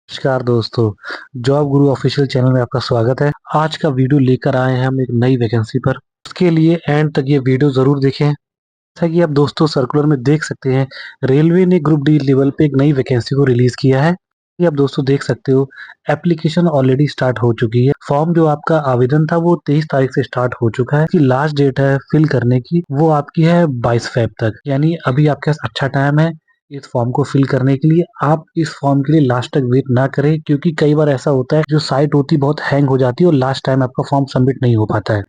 नमस्कार दोस्तों, जॉब गुरु official channel में आपका स्वागत है। आज का वीडियो लेकर आए हैं हम एक नई वैकेंसी पर। उसके लिए एंड तक ये वीडियो जरूर देखें। जैसा कि आप दोस्तों सर्कुलर में देख सकते हैं, रेलवे ने ग्रुप डी लेवल पे एक नई वैकेंसी को रिलीज किया है। ये आप दोस्तों देख सकते हो, एप्लीकेशन ऑलरेडी स्टार्ट हो चुकी है। फॉर्म जो आपका आवेदन था वो 23 तारीख से स्टार्ट हो चुका है। इसकी लास्ट डेट है फिल करने की, वो आपकी है 22 फेब तक। यानी अभी आपके पास अच्छा टाइम है इस फॉर्म को फिल करने के लिए। आप इस फॉर्म के लिए लास्ट तक वेट ना करें, क्योंकि कई बार ऐसा होता है जो साइट होती है बहुत हैंग हो जाती है और लास्ट टाइम आपका फॉर्म सबमिट नहीं हो पाता है।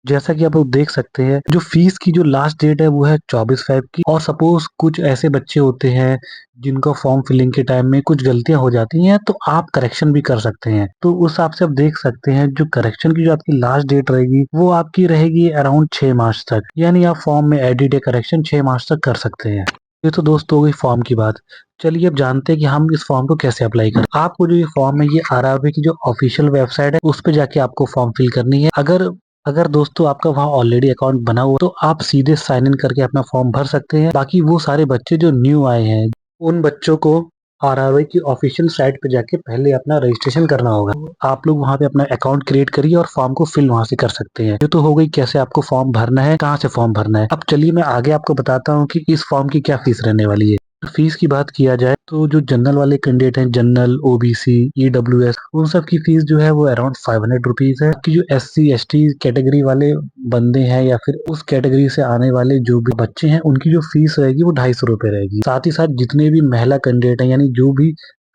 जैसा कि आप लोग देख सकते हैं, जो फीस की जो लास्ट डेट है वो है 24 फेब की। और सपोज कुछ ऐसे बच्चे होते हैं जिनका फॉर्म फिलिंग के टाइम में कुछ गलतियां हो जाती हैं, तो आप करेक्शन भी कर सकते हैं। तो उस हिसाब से आप देख सकते हैं जो करेक्शन की जो आपकी लास्ट डेट रहेगी वो आपकी रहेगी अराउंड 6 मार्च तक। यानी आप फॉर्म में एडिट या करेक्शन 6 मार्च तक कर सकते हैं। ये तो दोस्तों हो गई फॉर्म की बात। चलिए अब जानते हैं कि हम इस फॉर्म को कैसे अप्लाई करें। आपको जो ये फॉर्म है ये आरआरबी की जो ऑफिशियल वेबसाइट है उस पे जाके आपको फॉर्म फिल करनी है। अगर अगर दोस्तों आपका वहाँ ऑलरेडी अकाउंट बना हुआ तो आप सीधे साइन इन करके अपना फॉर्म भर सकते हैं। बाकी वो सारे बच्चे जो न्यू आए हैं उन बच्चों को आरआरबी की ऑफिशियल साइट पे जाके पहले अपना रजिस्ट्रेशन करना होगा। आप लोग वहाँ पे अपना अकाउंट क्रिएट करिए और फॉर्म को फिल वहाँ से कर सकते हैं। ये तो हो गई कैसे आपको फॉर्म भरना है, कहाँ से फॉर्म भरना है। अब चलिए मैं आगे आपको बताता हूँ कि इस फॉर्म की क्या फीस रहने वाली है। फीस की बात किया जाए तो जो जनरल वाले कैंडिडेट हैं, जनरल, ओबीसी, ईडब्ल्यूएस, उन सब की फीस जो है वो अराउंड 500 रुपीज है। कि जो एससी एसटी कैटेगरी वाले बंदे हैं या फिर उस कैटेगरी से आने वाले जो भी बच्चे हैं उनकी जो फीस रहेगी वो 250 रुपए रहेगी। साथ ही साथ जितने भी महिला कैंडिडेट हैं, यानी जो भी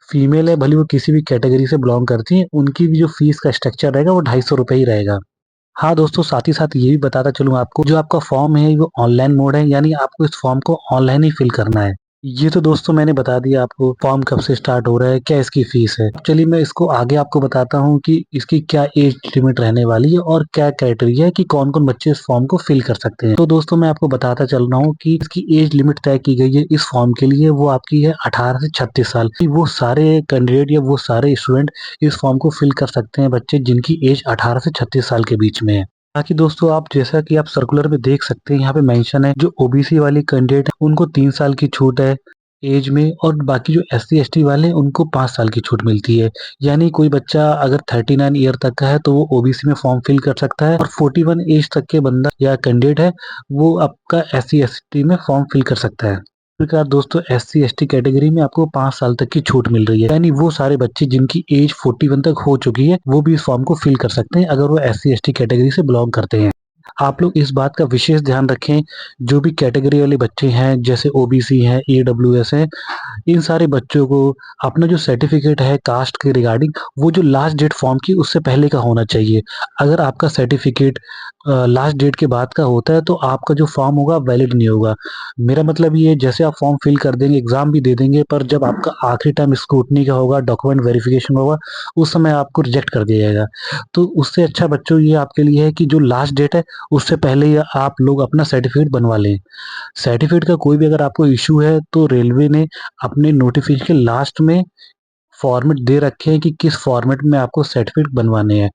फीमेल है, भले वो किसी भी कैटेगरी से बिलोंग करती है, उनकी भी जो फीस का स्ट्रक्चर रहेगा वो 250 रुपए ही रहेगा। हाँ दोस्तों, साथ ही साथ ये भी बताता चलूँ आपको, जो आपका फॉर्म है वो ऑनलाइन मोड है, यानी आपको इस फॉर्म को ऑनलाइन ही फिल करना है। ये तो दोस्तों मैंने बता दिया आपको फॉर्म कब से स्टार्ट हो रहा है, क्या इसकी फीस है। चलिए मैं इसको आगे आपको बताता हूँ कि इसकी क्या एज लिमिट रहने वाली है और क्या क्राइटेरिया है कि कौन कौन बच्चे इस फॉर्म को फिल कर सकते हैं। तो दोस्तों मैं आपको बताता चल रहा हूँ कि इसकी एज लिमिट तय की गई है इस फॉर्म के लिए, वो आपकी है 18 से 36 साल। वो सारे कैंडिडेट या वो सारे स्टूडेंट इस फॉर्म को फिल कर सकते हैं, बच्चे जिनकी एज 18 से 36 साल के बीच में है। बाकी दोस्तों आप जैसा कि आप सर्कुलर में देख सकते हैं, यहाँ पे मेंशन है जो ओबीसी वाले कैंडिडेट है उनको 3 साल की छूट है एज में, और बाकी जो एससी एसटी वाले हैं उनको 5 साल की छूट मिलती है। यानी कोई बच्चा अगर 39 ईयर तक का है तो वो ओबीसी में फॉर्म फिल कर सकता है, और 41 एज तक के बंदा या कैंडिडेट है वो आपका एससी एसटी में फॉर्म फिल कर सकता है। इस प्रकार दोस्तों एससी एसटी कैटेगरी में आपको 5 साल तक की छूट मिल रही है। यानी वो सारे बच्चे जिनकी एज 41 तक हो चुकी है वो भी इस फॉर्म को फिल कर सकते हैं, अगर वो एससी एसटी कैटेगरी से बिलोंग करते हैं। आप लोग इस बात का विशेष ध्यान रखें, जो भी कैटेगरी वाले बच्चे हैं जैसे ओबीसी हैं, ईडब्ल्यूएस हैं, इन सारे बच्चों को अपना जो सर्टिफिकेट है कास्ट के रिगार्डिंग, वो जो लास्ट डेट फॉर्म की उससे पहले का होना चाहिए। अगर आपका सर्टिफिकेट लास्ट डेट के बाद का होता है तो आपका जो फॉर्म होगा वैलिड नहीं होगा। मेरा मतलब ये है, जैसे आप फॉर्म फिल कर देंगे, एग्जाम भी दे देंगे, पर जब आपका आखिरी टाइम स्क्रूटनी का होगा, डॉक्यूमेंट वेरिफिकेशन होगा, उस समय आपको रिजेक्ट कर दिया जाएगा। तो उससे अच्छा बच्चों ये आपके लिए है कि जो लास्ट डेट है उससे पहले ही आप लोग अपना सर्टिफिकेट बनवा लें। सर्टिफिकेट का कोई भी अगर आपको इश्यू है तो रेलवे ने अपने नोटिफिकेशन के लास्ट में फॉर्मेट दे रखे हैं कि किस फॉर्मेट में आपको सर्टिफिकेट बनवाने हैं।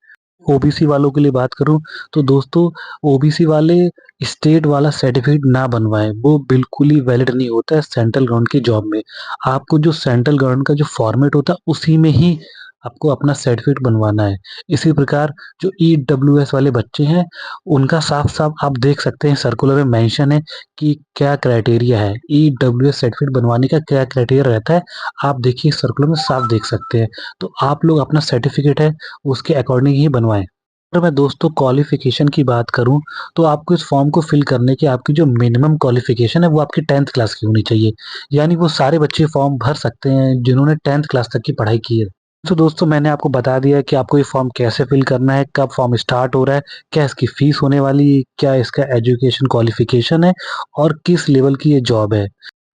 ओबीसी वालों के लिए बात करूं तो दोस्तों ओबीसी वाले स्टेट वाला सर्टिफिकेट ना बनवाएं, वो बिल्कुल ही वैलिड नहीं होता है सेंट्रल गवर्नमेंट की जॉब में। आपको जो सेंट्रल गवर्नमेंट का जो फॉर्मेट होता है उसी में ही आपको अपना सर्टिफिकेट बनवाना है। इसी प्रकार जो ईडब्ल्यूएस वाले बच्चे हैं उनका साफ साफ आप देख सकते हैं सर्कुलर में मेंशन है कि क्या क्राइटेरिया है, ईडब्ल्यूएस सर्टिफिकेट बनवाने का क्या क्राइटेरिया रहता है। आप देखिए सर्कुलर में साफ देख सकते हैं। तो आप लोग अपना सर्टिफिकेट है उसके अकॉर्डिंग ही बनवाएं। अगर मैं दोस्तों क्वालिफिकेशन की बात करूं तो आपको इस फॉर्म को फिल करने की आपकी जो मिनिमम क्वालिफिकेशन है वो आपकी 10th क्लास की होनी चाहिए। यानी वो सारे बच्चे फॉर्म भर सकते हैं जिन्होंने 10th क्लास तक की पढ़ाई की है। तो दोस्तों मैंने आपको बता दिया है कि आपको ये फॉर्म कैसे फिल करना है, कब फॉर्म स्टार्ट हो रहा है, क्या इसकी फीस होने वाली है, क्या इसका एजुकेशन क्वालिफिकेशन है और किस लेवल की ये जॉब है।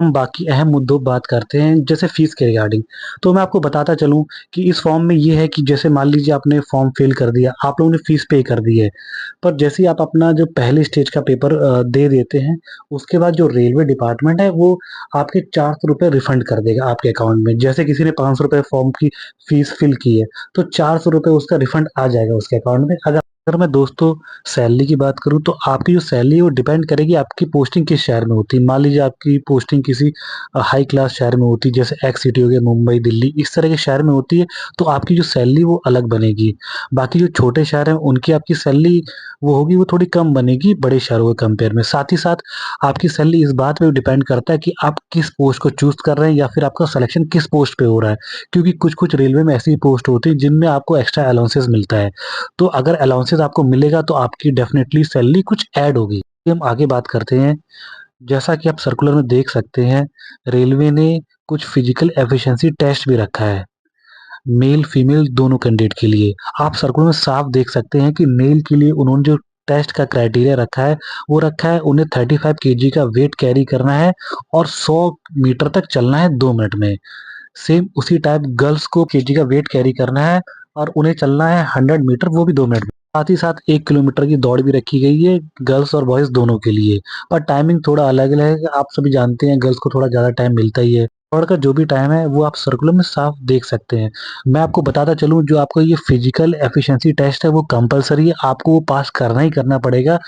हम बाकी अहम मुद्दों पर बात करते हैं, जैसे फीस के रिगार्डिंग। तो मैं आपको बताता चलूं कि इस फॉर्म में ये है कि जैसे मान लीजिए आपने फॉर्म फिल कर दिया, आप लोगों ने फीस पे कर दी है, पर जैसे ही आप अपना जो पहले स्टेज का पेपर दे देते हैं, उसके बाद जो रेलवे डिपार्टमेंट है वो आपके 400 रुपये रिफंड कर देगा आपके अकाउंट में। जैसे किसी ने 500 रुपये फॉर्म की फीस फिल की है तो 400 रुपये उसका रिफंड आ जाएगा उसके अकाउंट में। अगर अगर मैं दोस्तों सैलरी की बात करूँ तो आपकी जो सैलरी है वो डिपेंड करेगी आपकी पोस्टिंग किस शहर में होती है। मान लीजिए आपकी पोस्टिंग किसी हाई क्लास शहर में होती है, जैसे एक्स सिटी हो गया, मुंबई, दिल्ली, इस तरह के शहर में होती है, तो आपकी जो सैलरी वो अलग बनेगी। बाकी जो छोटे शहर हैं उनकी आपकी सैलरी वो होगी, वो थोड़ी कम बनेगी बड़े शहरों के कंपेयर में। साथ ही साथ आपकी सैलरी इस बात पे भी डिपेंड करता है कि आप किस पोस्ट को चूज़ कर रहे हैं या फिर आपका सिलेक्शन किस पोस्ट पे हो रहा है। क्योंकि कुछ-कुछ रेलवे में ऐसी पोस्ट होती है जिनमें आपको एक्स्ट्रा अलाउंसेस मिलता है। तो अगर अलाउंसेस आपको मिलेगा तो आपकी डेफ़िनेटली सैलरी कुछ ऐड होगी। हम आगे बात करते हैं, जैसा कि आप सर्कुलर में देख सकते हैं, रेलवे ने कुछ फिज़िकल एफिशिएंसी टेस्ट भी रखा है, मेल फीमेल दोनों कैंडिडेट के लिए। आप सर्कुलर में साफ देख सकते हैं कि मेल के लिए उन्होंने जो टेस्ट का क्राइटेरिया रखा है, वो रखा है उन्हें 35 केजी का वेट कैरी करना है और 100 मीटर तक चलना है 2 मिनट में। सेम उसी टाइप गर्ल्स को केजी का वेट कैरी करना है और उन्हें चलना है 100 मीटर, वो भी 2 मिनट में। साथ ही साथ 1 किलोमीटर की दौड़ भी रखी गई है गर्ल्स और बॉयज़ दोनों के लिए। पर टाइमिंग थोड़ा अलग-अलग है, आप सभी जानते हैं गर्ल्स को थोड़ा ज़्यादा टाइम मिलता ही है। दौड़ का जो भी टाइम है वो आप सर्कुलर में साफ देख सकते हैं। मैं आपको बताता चलूँ, जो आपका ये फिज़िकल एफिशिएंसी टेस्ट है वो कंपल्सरी है, आपको वो पास करना ही करना पड़ेगा।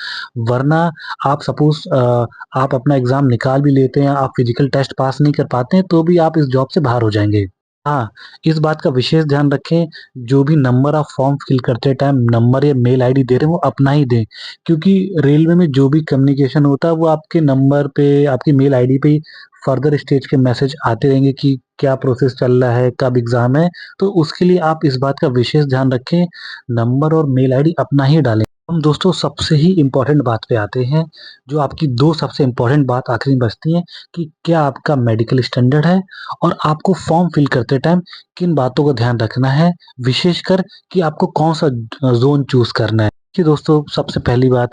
वरना आप सपोज़ आप अपना एग्ज़ाम निकाल भी लेते हैं, आप फिज़िकल टेस्ट पास नहीं कर पाते हैं, तो भी आप इस जॉब से बाहर हो जाएँगे। हाँ, इस बात का विशेष ध्यान रखें, जो भी नंबर आप फॉर्म फिल करते टाइम नंबर या मेल आईडी दे रहे हैं, वो अपना ही दें। क्योंकि रेलवे में जो भी कम्युनिकेशन होता है, वो आपके नंबर पे, आपकी मेल आईडी पे ही फर्दर स्टेज के मैसेज आते रहेंगे कि क्या प्रोसेस चल रहा है, कब एग्ज़ाम है। तो उसके लिए आप इस बात का विशेष ध्यान रखें, नंबर और मेल आईडी अपना ही डालें। हम दोस्तों सबसे ही इम्पोर्टेंट बात पे आते हैं, जो आपकी 2 सबसे इम्पोर्टेंट बात आखिरी में बचती हैं कि क्या आपका मेडिकल स्टैंडर्ड है और आपको फॉर्म फिल करते टाइम किन बातों का ध्यान रखना है, विशेषकर कि आपको कौन-सा ज़ोन चूज़ करना है। देखिए दोस्तों, सबसे पहली बात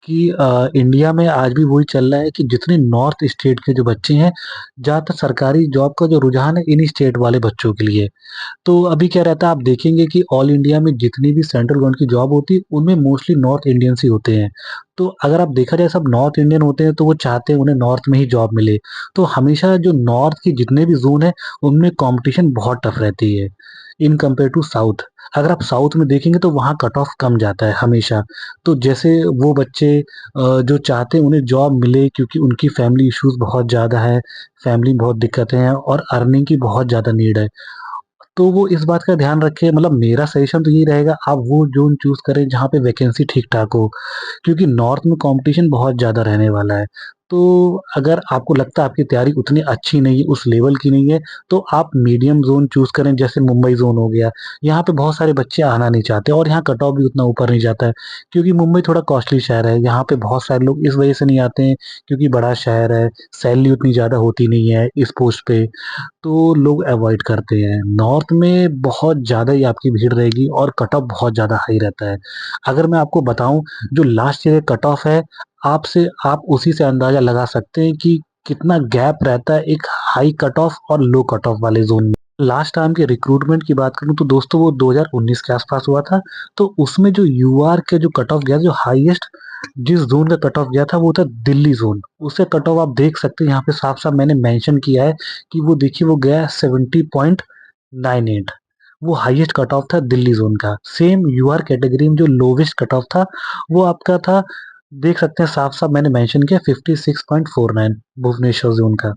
कि इंडिया में आज भी वही चल रहा है कि जितने नॉर्थ स्टेट के जो बच्चे हैं, ज़्यादातर सरकारी जॉब का जो रुझान है इन्हीं स्टेट वाले बच्चों के लिए। तो अभी क्या रहता है, आप देखेंगे कि ऑल इंडिया में जितनी भी सेंट्रल गवर्नमेंट की जॉब होती है, उनमें मोस्टली नॉर्थ इंडियंस ही होते हैं। तो अगर आप देखा जाए सब नॉर्थ इंडियन होते हैं, तो वो चाहते हैं उन्हें नॉर्थ में ही जॉब मिले। तो हमेशा जो नॉर्थ के जितने भी ज़ोन हैं, उनमें कॉम्पिटिशन बहुत टफ रहती है, इन कंपेयर टू साउथ। अगर आप साउथ में देखेंगे तो वहाँ कट ऑफ कम जाता है हमेशा। तो जैसे वो बच्चे जो चाहते हैं उन्हें जॉब मिले, क्योंकि उनकी फैमिली इश्यूज़ बहुत ज़्यादा है, फैमिली में बहुत दिक्कतें हैं और अर्निंग की बहुत ज़्यादा नीड है। तो वो इस बात का ध्यान रखें, मतलब मेरा सजेशन तो यही रहेगा, आप वो ज़ोन चूज़ करें जहाँ पे वैकेंसी ठीक-ठाक हो, क्योंकि नॉर्थ में कॉम्पिटिशन बहुत ज़्यादा रहने वाला है। तो अगर आपको लगता है आपकी तैयारी उतनी अच्छी नहीं है, उस लेवल की नहीं है, तो आप मीडियम ज़ोन चूज़ करें, जैसे मुंबई ज़ोन हो गया। यहाँ पे बहुत सारे बच्चे आना नहीं चाहते और यहाँ कट ऑफ भी उतना ऊपर नहीं जाता है, क्योंकि मुंबई थोड़ा कॉस्टली शहर है। यहाँ पे बहुत सारे लोग इस वजह से नहीं आते हैं क्योंकि बड़ा शहर है, सैलरी उतनी ज़्यादा होती नहीं है इस पोस्ट पे। तो लोग अवॉइड करते हैं। नॉर्थ में बहुत ज़्यादा ही आपकी भीड़ रहेगी और कट ऑफ बहुत ज़्यादा हाई रहता है। अगर मैं आपको बताऊँ, जो लास्ट ईयर कट ऑफ है, आप उसी से अंदाज़ा लगा सकते हैं कि कितना गैप रहता है एक हाई कट ऑफ और लो कट ऑफ वाले ज़ोन में। लास्ट टाइम के रिक्रूटमेंट की बात करूँ तो दोस्तों वो 2019 के आस-पास हुआ था। तो उसमें जो यूआर के जो कट ऑफ गया, जो हाईएस्ट जिस ज़ोन का कट ऑफ गया था, वो था दिल्ली ज़ोन। उससे कट ऑफ आप देख सकते हैं, यहाँ पे साफ-साफ मैंने मेंशन किया है कि वो देखिए वो गया है 70.98। वो हाईएस्ट कट ऑफ था दिल्ली ज़ोन का। सेम यूआर कैटेगरी में जो लोवेस्ट कट ऑफ था, वो आपका था, देख सकते हैं साफ-साफ मैंने मेंशन किया, 56.49 भुवनेश्वर ज़ोन का।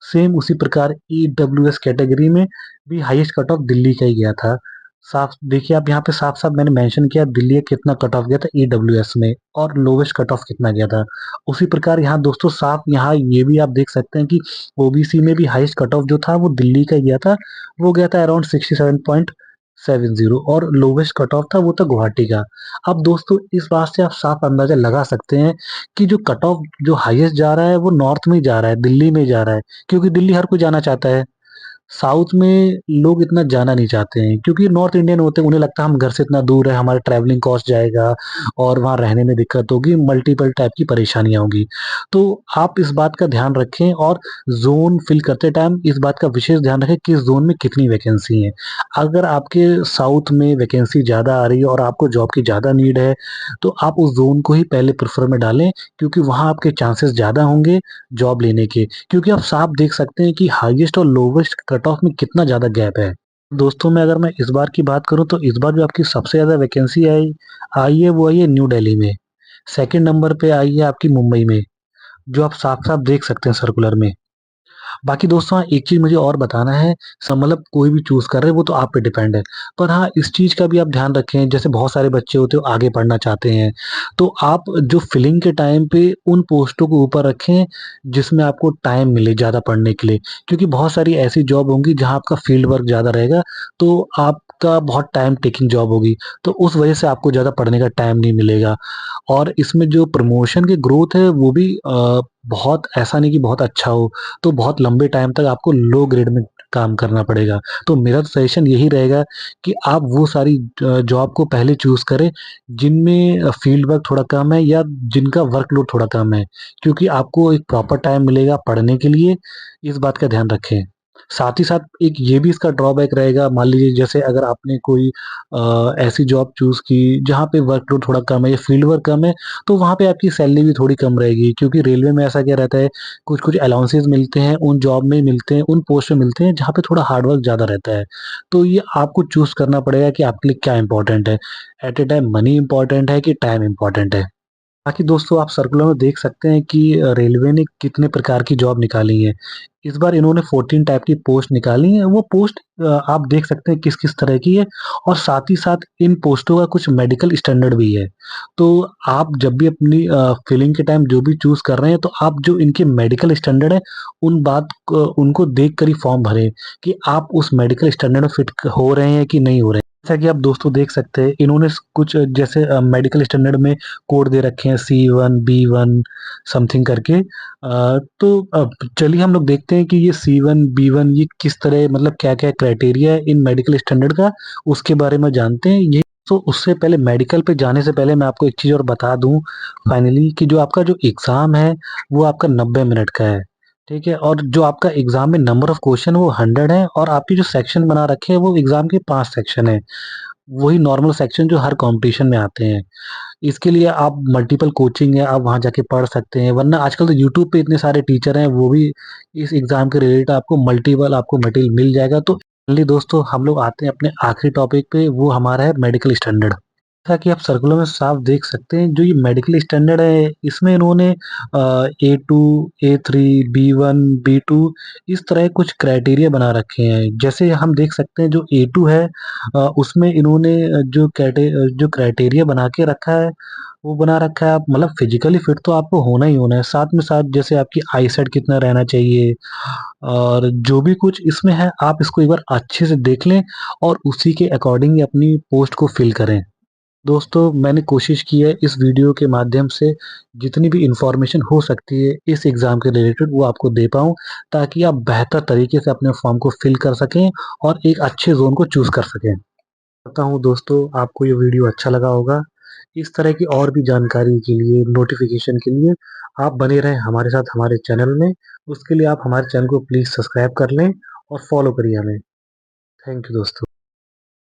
सेम उसी प्रकार ईडब्ल्यूएस कैटेगरी में भी हाईएस्ट कट ऑफ दिल्ली का ही गया था। साफ देखिए आप यहाँ पे साफ-साफ मैंने मेंशन किया दिल्ली का कितना कट ऑफ गया था ईडब्ल्यूएस में और लोवेस्ट कट ऑफ कितना गया था। उसी प्रकार यहाँ दोस्तों साफ यहाँ ये भी आप देख सकते हैं कि ओबीसी में भी हाईएस्ट कट ऑफ जो था वो दिल्ली का ही गया था। वो गया था अराउंड 67.70 और लोवेस्ट कट ऑफ था वो था गुवाहाटी का। अब दोस्तों इस बात से आप साफ अंदाज़ा लगा सकते हैं कि जो कट ऑफ जो हाईएस्ट जा रहा है वो नॉर्थ में ही जा रहा है, दिल्ली में ही जा रहा है, क्योंकि दिल्ली हर कोई जाना चाहता है। साउथ में लोग इतना जाना नहीं चाहते हैं, क्योंकि नॉर्थ इंडियन होते हैं, उन्हें लगता है हम घर से इतना दूर है, हमारा ट्रैवलिंग कॉस्ट जाएगा और वहाँ रहने में दिक्कत होगी, मल्टीपल टाइप की परेशानियाँ होंगी। तो आप इस बात का ध्यान रखें और ज़ोन फिल करते टाइम इस बात का विशेष ध्यान रखें किस ज़ोन में कितनी वैकेंसी है। अगर आपके साउथ में वैकेंसी ज़्यादा आ रही है और आपको जॉब की ज़्यादा नीड है, तो आप उस ज़ोन को ही पहले प्रेफ़र में डालें, क्योंकि वहाँ आपके चांसेस ज़्यादा होंगे जॉब लेने के। क्योंकि आप साफ देख सकते हैं कि हाईएस्ट और लोवेस्ट कट ऑफ में कितना ज़्यादा गैप है। दोस्तों मैं इस बार की बात करूँ तो इस बार जो आपकी सबसे ज़्यादा वैकेंसी आई आई है वो आई है न्यू दिल्ली में। सेकंड नंबर पे आई है आपकी मुंबई में, जो आप साफ-साफ देख सकते हैं सर्कुलर में। बाकी दोस्तों हाँ, एक चीज़ मुझे और बताना है, मतलब कोई भी चूज़ कर रहे हैं वो तो आप पे डिपेंड है। पर हाँ, इस चीज़ का भी आप ध्यान रखें, जैसे बहुत सारे बच्चे होते हैं वो आगे पढ़ना चाहते हैं, तो आप जो फिलिंग के टाइम पे उन पोस्टों को ऊपर रखें जिसमें आपको टाइम मिले ज़्यादा पढ़ने के लिए। क्योंकि बहुत सारी ऐसी जॉब होंगी जहाँ आपका फील्ड वर्क ज़्यादा रहेगा, तो आपका बहुत टाइम टेकिंग जॉब होगी, तो उस वजह से आपको ज़्यादा पढ़ने का टाइम नहीं मिलेगा। और इसमें जो प्रमोशन की ग्रोथ है वो भी बहुत ऐसा नहीं कि बहुत अच्छा हो, तो बहुत लंबे टाइम तक आपको लो ग्रेड में काम करना पड़ेगा। तो मेरा तो सजेशन यही रहेगा कि आप वो सारी जॉब को पहले चूज़ करें जिनमें फील्ड वर्क थोड़ा कम है या जिनका वर्कलोड थोड़ा कम है। क्योंकि आपको एक प्रॉपर टाइम मिलेगा पढ़ने के लिए, इस बात का ध्यान रखें। साथ ही साथ एक ये भी इसका ड्रॉबैक रहेगा, मान लीजिए जैसे अगर आपने कोई ऐसी जॉब चूज़ की जहाँ पे वर्कलोड थोड़ा कम है या फील्ड वर्क कम है, तो वहाँ पे आपकी सैलरी भी थोड़ी कम रहेगी। क्योंकि रेलवे में ऐसा क्या रहता है, कुछ-कुछ अलाउंसेस मिलते हैं, उन जॉब में मिलते हैं, उन पोस्ट में मिलते हैं जहाँ पे थोड़ा हार्ड वर्क ज़्यादा रहता है। तो ये आपको चूज़ करना पड़ेगा कि आपके लिए क्या इम्पोर्टेंट है। At a time money important है कि टाइम इम्पोर्टेंट है। बाकी दोस्तों आप सर्कुलर में देख सकते हैं कि रेलवे ने कितने प्रकार की जॉब निकाली है। इस बार इन्होंने 14 टाइप की पोस्ट निकाली है। वो पोस्ट आप देख सकते हैं किस-किस तरह की है और साथ ही साथ इन पोस्टों का कुछ मेडिकल स्टैंडर्ड भी है। तो आप जब भी अपनी फिलिंग के टाइम जो भी चूज़ कर रहे हैं तो आप जो इनके मेडिकल स्टैंडर्ड है उनको देख कर ही फॉर्म भरें कि आप उस मेडिकल स्टैंडर्ड में फिट हो रहे हैं कि नहीं हो रहे हैं। जैसा कि आप दोस्तों देख सकते हैं इन्होंने कुछ जैसे मेडिकल स्टैंडर्ड में कोड दे रखे हैं C1, B1 समथिंग करके। तो चलिए हम लोग देखते हैं कि ये C1, B1 ये किस तरह मतलब क्या-क्या क्राइटेरिया है इन मेडिकल स्टैंडर्ड का, उसके बारे में जानते हैं। ये तो उससे पहले मेडिकल पे जाने से पहले मैं आपको एक चीज़ और बता दूँ फाइनली कि जो आपका जो एग्ज़ाम है, वो आपका 90 मिनट का है, ठीक है? और जो आपका एग्ज़ाम में नंबर ऑफ क्वेश्चन वो 100 है और आपके जो सेक्शन बना रखे हैं वो एग्ज़ाम के 5 सेक्शन हैं। वही नॉर्मल सेक्शन जो हर कॉम्पिटिशन में आते हैं। इसके लिए आप मल्टीपल कोचिंग है, आप वहाँ जाके पढ़ सकते हैं, वरना आजकल तो यूट्यूब पे इतने सारे टीचर हैं, वो भी इस एग्ज़ाम के रिलेटेड आपको मटेरियल मिल जाएगा। तो चलिए दोस्तों हम लोग आते हैं अपने आखिरी टॉपिक पे, वो हमारा है मेडिकल स्टैंडर्ड। जैसा कि आप सर्कुलर में साफ देख सकते हैं, जो ये मेडिकल स्टैंडर्ड है, इसमें इन्होंने A2, A3, B1, B2 इस तरह कुछ क्राइटेरिया बना रखे हैं। जैसे हम देख सकते हैं जो A2 है उसमें इन्होंने जो क्राइटेरिया बना के रखा है, वो बना रखा है आप मतलब फिज़िकली फिट तो आपको होना ही होना है। साथ में साथ जैसे आपकी आईसाइट कितना रहना चाहिए और जो भी कुछ इसमें है, आप इसको एक बार अच्छे से देख लें और उसी के अकॉर्डिंग अपनी पोस्ट को फिल करें। दोस्तों मैंने कोशिश की है इस वीडियो के माध्यम से जितनी भी इन्फॉर्मेशन हो सकती है इस एग्ज़ाम के रिलेटेड वो आपको दे पाऊँ, ताकि आप बेहतर तरीके से अपने फॉर्म को फिल कर सकें और एक अच्छे ज़ोन को चूज़ कर सकें। करता हूँ दोस्तों आपको ये वीडियो अच्छा लगा होगा। इस तरह की और भी जानकारी के लिए, नोटिफ़िकेशन के लिए आप बने रहें हमारे साथ हमारे चैनल में। उसके लिए आप हमारे चैनल को प्लीज़ सब्सक्राइब कर लें और फॉलो करिए हमें। थैंक यू दोस्तों।